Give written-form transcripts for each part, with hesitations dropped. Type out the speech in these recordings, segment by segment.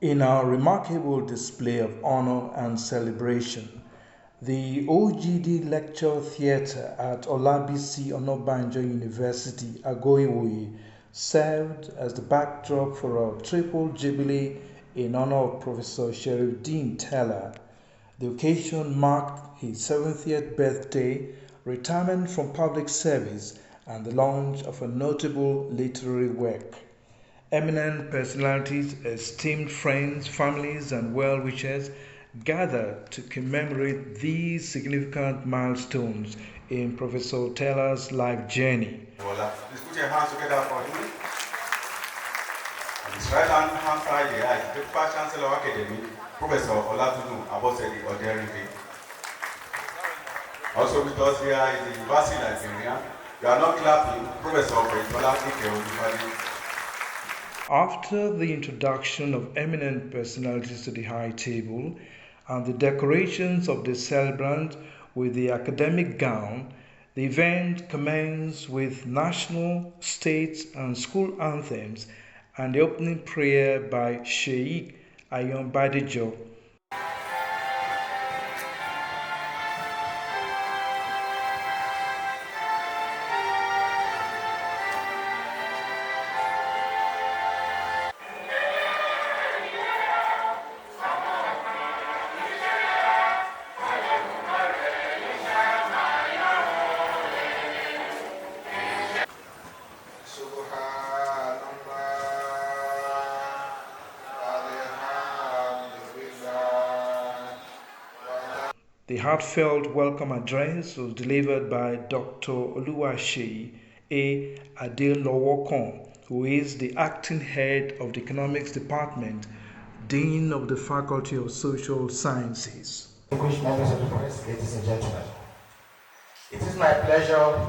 In a remarkable display of honor and celebration, the OGD Lecture Theatre at Olabisi Onabanjo University, Ago-Iwoye, served as the backdrop for a triple jubilee in honor of Professor Sherifdeen Tela. The occasion marked his 70th birthday, retirement from public service, and the launch of a notable literary work. Eminent personalities, esteemed friends, families, and well wishers gathered to commemorate these significant milestones in Professor Tela's life journey. Please put your hands together for him. On his right hand side here is the Vice Chancellor of Academy, Professor Olabisi Abosedi Oderinke. Also with us here is the University Librarian. You are not clapping, Professor Olabisi Abosedi. After the introduction of eminent personalities to the high table and the decorations of the celebrant with the academic gown, the event commenced with national, state, and school anthems and the opening prayer by Sheikh Onabanjo. The heartfelt welcome address was delivered by Dr. Olabisi Adelowokon, who is the acting head of the Economics Department, Dean of the Faculty of Social Sciences. Distinguished members of the press, ladies and gentlemen, it is my pleasure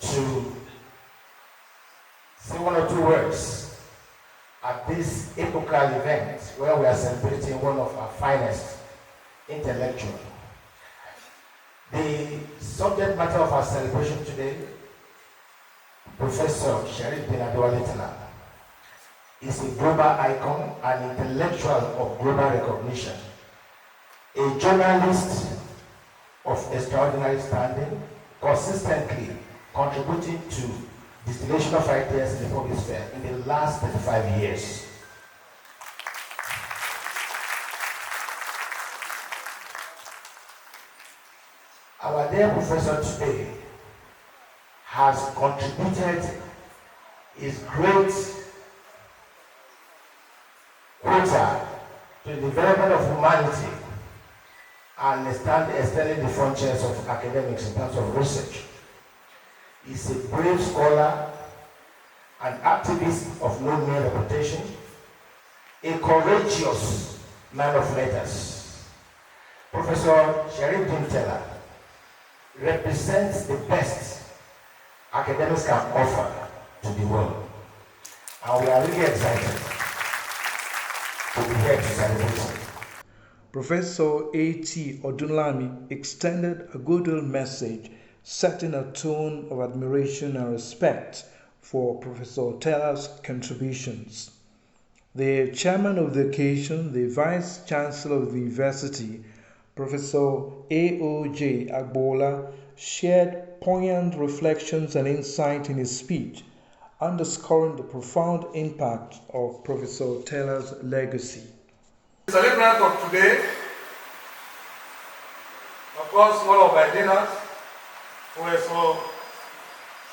to say one or two words at this epochal event where we are celebrating one of our finest intellectuals. The subject matter of our celebration today, Professor Sherifdeen Tela, is a global icon, an intellectual of global recognition, a journalist of extraordinary standing, consistently contributing to distillation of ideas in the public sphere in the last 35 years. Our dear professor today has contributed his great quota to the development of humanity and extending the frontiers of academics in terms of research. He's a brave scholar, an activist of no mean reputation, a courageous man of letters. Professor Sherifdeen Tela represents the best academics can offer to the world. And we are really excited to be here to celebrate him. Professor A.T. Odunlami extended a goodwill message setting a tone of admiration and respect for Professor Tela's contributions. The chairman of the occasion, the Vice Chancellor of the University, Professor A.O.J. Agbola, shared poignant reflections and insight in his speech, underscoring the profound impact of Professor Tela's legacy. The celebrant of today, of course, one of my leaders, Professor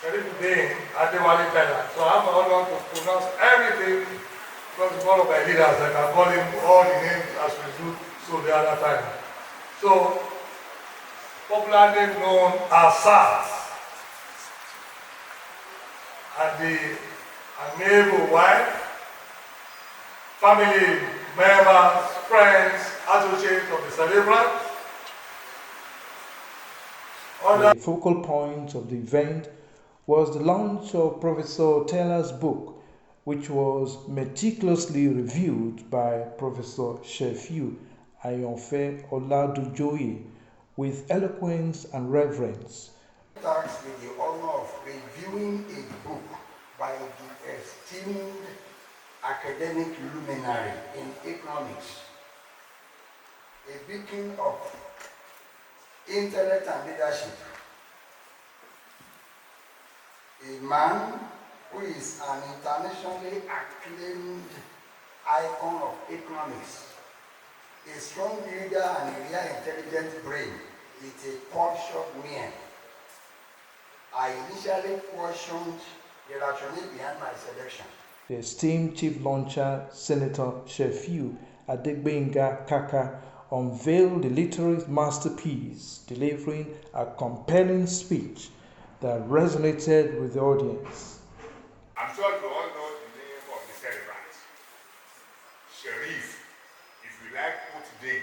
Sherifdeen Tela. So I'm honored to pronounce everything because he's one of my leaders. I can call him all the names as we do so the other time. So, popularly known as SARS, and the amiable wife, family members, friends, associates of the celebrant. The focal point of the event was the launch of Professor Tela's book, which was meticulously reviewed by Professor Sherifdeen Tela with eloquence and reverence. Tasked with the honor of reviewing a book by the esteemed academic luminary in economics, a beacon of intellect and leadership, a man who is an internationally acclaimed icon of economics, a strong leader and a very intelligent brain with a cultured mien. I initially questioned the rationale behind my selection. The esteemed chief launcher, Senator Shefiu Adegbenga Kaka, unveiled the literary masterpiece, delivering a compelling speech that resonated with the audience. I'm sure you all know the name of the celebrant. Sherif, if you like, put today.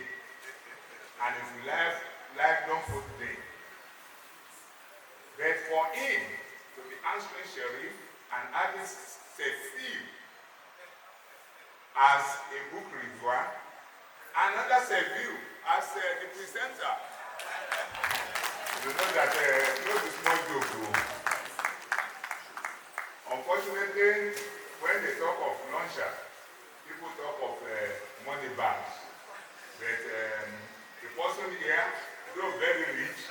And if you like don't put today. But for him to be answering Sherif and adding Sefil as a book reviewer, another Sefil as the presenter. You know that no small joke. Unfortunately, when they talk of launcher, people talk of money bags. But the person here, though very rich,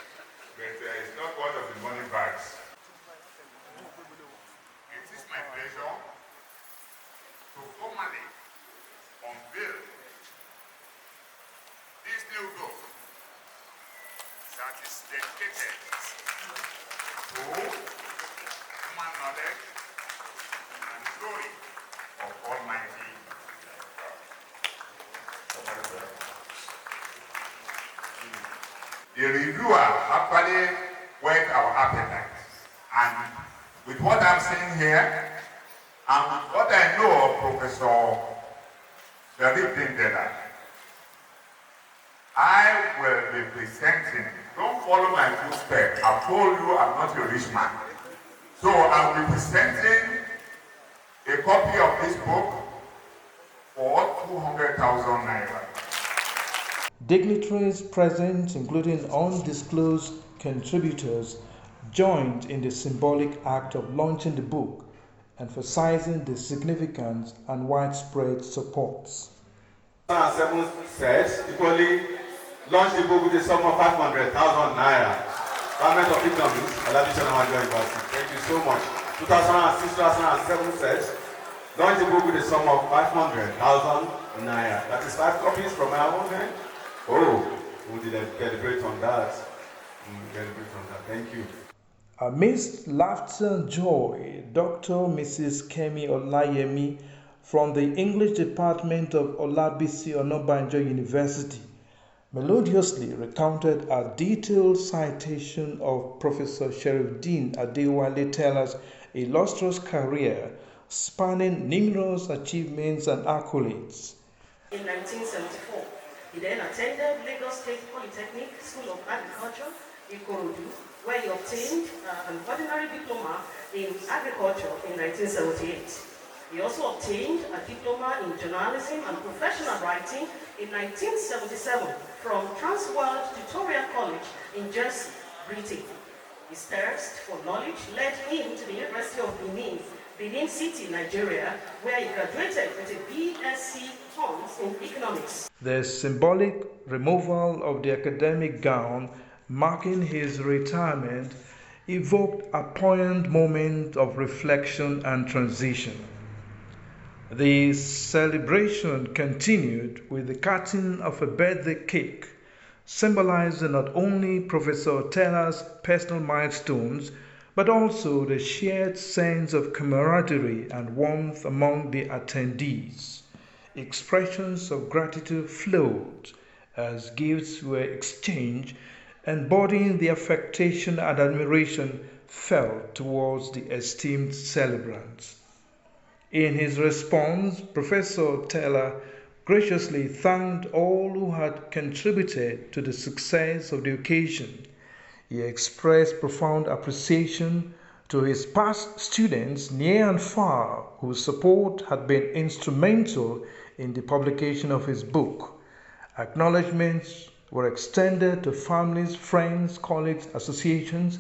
but it's not one of the money bags. It is my pleasure to formally unveil this new book that is dedicated to human knowledge and glory of Almighty God. The reviewer actually whet our appetite, and with what I'm saying here, and with what I know of Professor Sherifdeen Tela, I will be presenting. Don't follow my footsteps. I've told you I'm not a rich man. So I'll be presenting a copy of this book for 200,000 naira. Dignitaries present, including undisclosed contributors, joined in the symbolic act of launching the book, emphasizing the significance and widespread support. 2007 says equally launched the book with a sum of 500,000 naira. Government of Economics, Olabisi Onabanjo University. Thank you so much. 2006-2007 says launched the book with a sum of 500,000 naira. That is 5 copies from our own hand. Oh, we did deliberate on that. Thank you. Amidst laughter and joy, Dr. Mrs. Kemi Olayemi from the English department of Olabisi Onabanjo University melodiously recounted a detailed citation of Professor Sherifdeen Tela's illustrious career, spanning numerous achievements and accolades. In 1974, he then attended Lagos State Polytechnic School of Agriculture in Ikorodu, where he obtained an ordinary diploma in agriculture in 1978. He also obtained a diploma in journalism and professional writing in 1977 from Transworld Tutorial College in Jersey, Britain. His thirst for knowledge led him to the University of Benin City, Nigeria, where he graduated with a BSc Honors in Economics. The symbolic removal of the academic gown marking his retirement evoked a poignant moment of reflection and transition. The celebration continued with the cutting of a birthday cake, symbolizing not only Professor Tela's personal milestones, but also the shared sense of camaraderie and warmth among the attendees. Expressions of gratitude flowed as gifts were exchanged, embodying the affection and admiration felt towards the esteemed celebrants. In his response, Professor Tela graciously thanked all who had contributed to the success of the occasion. He expressed profound appreciation to his past students near and far whose support had been instrumental in the publication of his book. Acknowledgements were extended to families, friends, colleagues, associations,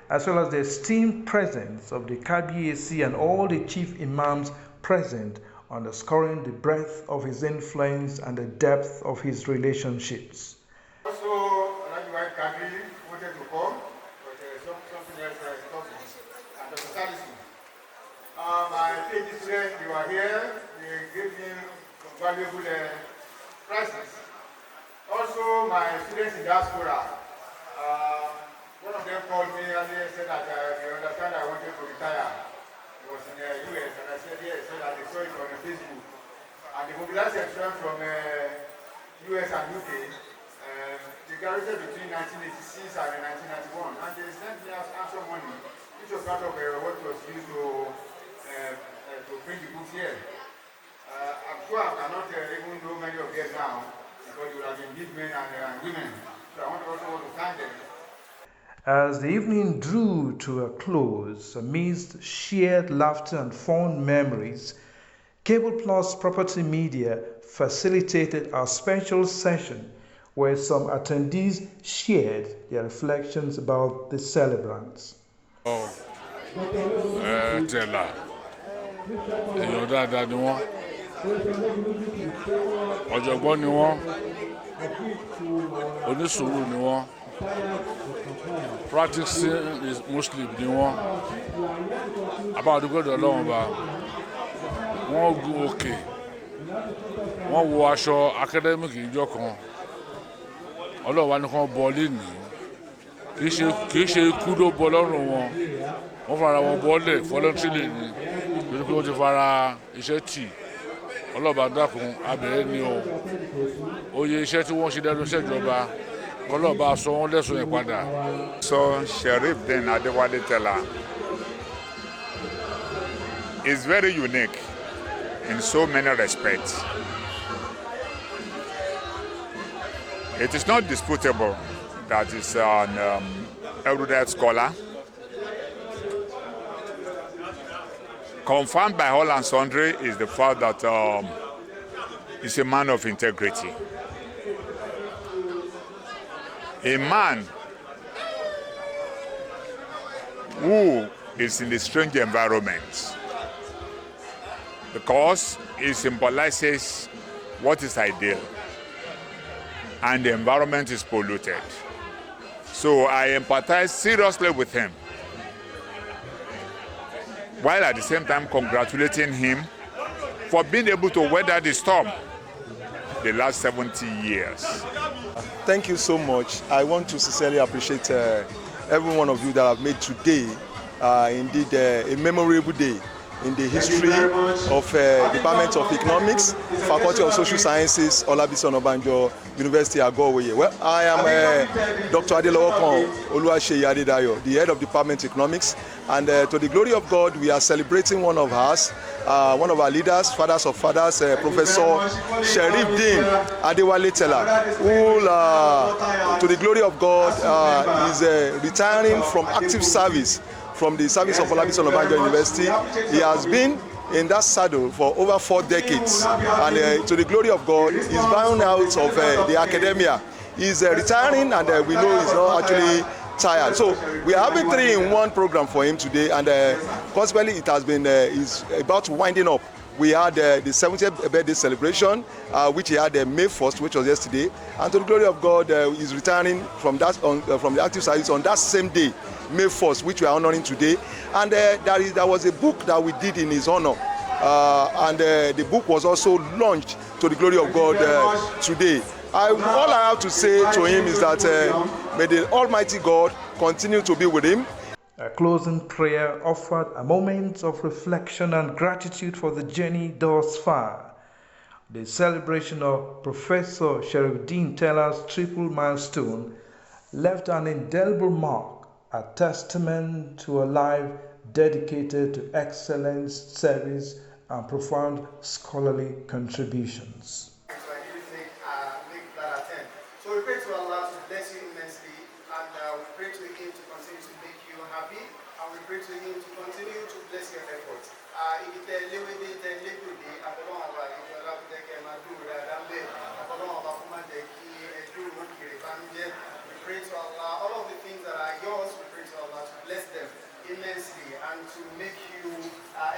as well as the esteemed presence of the Kabiyesi and all the chief imams present underscoring the breadth of his influence and the depth of his relationships. Also, Onabanjo Kadri wanted to come, but something else stopped me. And Dr. Salisu. My PhD students, they were here. They gave me some valuable prizes. Also, my students in diaspora, one of them called me and they said that they understand I wanted to retire. It was in the US, and I said yes, so that they saw it on Facebook. And the mobilized students from US and UK, they graduated between 1986 and 1991, and they sent me answer money, which was part of what was used to bring the books here. I'm sure I cannot even know many of them now, because you have been big men and women. So I also want to thank them. As the evening drew to a close, amidst shared laughter and fond memories, Cable Plus Property Media facilitated a special session where some attendees shared their reflections about the celebrants. Tela, èèyàn dáadáa ni wọ́n, ọ̀jọ̀gbọ́n ni wọ́n, onísùúrù ni wọ́n, practicing is Muslim ni wọ́n, àbáwọ̀dúgbò Ọlọ́run bá wọ́n gun òkè, wọ́n wọ aṣọ academic ìjọ kan, Ọlọ́run wá ní kán bọ́ lénìí, kì í ṣe ikú ló bọ́ lọ́rùn wọn, wọ́n fara wọn bọ́lẹ̀ voluntarily ni, lórí pé wọ́n ti fara iṣẹ́ tì. Ọlọ́ba dákun abẹ́rẹ́ ni o, oyè iṣẹ́ tí wọ́n ṣe lẹ́nu iṣẹ́ ìjọba, Ọlọ́ba sọ wọ́n lẹ́sùn yẹn padà. So Sherifdeen Tela is very unique in so many respects. It is not disputable that he's an erudite scholar, confirmed by all and sundry is the fact that he's a man of integrity. A man who is in a strange environment because he symbolizes what is ideal and the environment is polluted. So I empathize seriously with him, while at the same time congratulating him for being able to weather the storm the last 70 years. Thank you so much. I want to sincerely appreciate every one of you that have made today indeed a memorable day in the history of Department of Economics, Faculty of Social Sciences, Olabisi Onabanjo, University Ago-Iwoye. Well, I am Dr. Oluwaseyi, the head of Department of Economics, and to the glory of God, we are celebrating one of us, one of our leaders, fathers of fathers, Professor Sherifdeen Tela, who, to the glory of God, is retiring from active service from the service of Olabisi Onabanjo University. He has been in that saddle for over 4 decades, and to the glory of God, he's bound out of the academia. He's retiring, and we know he's not actually tired. So we are having 3-in-1 program for him today, and consequently it has been is about winding up. We had the 70th birthday celebration, which he had May 1st, which was yesterday, and to the glory of God, he's retiring from that from the active service on that same day, May 1st, which we are honoring today. And there was a book that we did in his honor, and the book was also launched, to the glory of God, today. All I have to say to him is that may the Almighty God continue to be with him. A closing prayer offered a moment of reflection and gratitude for the journey thus far. The celebration of Professor Sherifdeen Tela's triple milestone left an indelible mark, a testament to a life dedicated to excellence, service, and profound scholarly contributions. So we pray to Allah to bless you immensely, and we pray to Him to continue to make you happy, and we pray to Him to continue to bless your efforts. We pray to Allah, all of the things that are yours, we pray to Allah to bless them immensely and to make you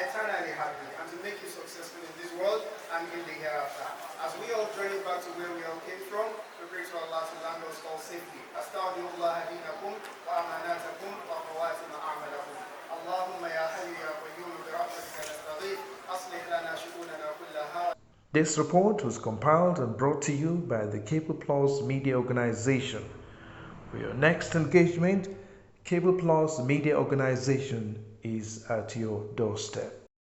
eternally happy and to make you successful in this world and in the hereafter. As we all journey back to where we all came from, we pray to Allah to land us all safely. Astaghfirullah dinakum wa amanatakum wa qawatim a'malakum. Allahumma ya hayyu ya qayyum bi rahmatika nastaghith aslih lana shu'unana kullaha. This report was compiled and brought to you by the Cable Plus Media Organization. For your next engagement, Cable Plus Media Organization is at your doorstep.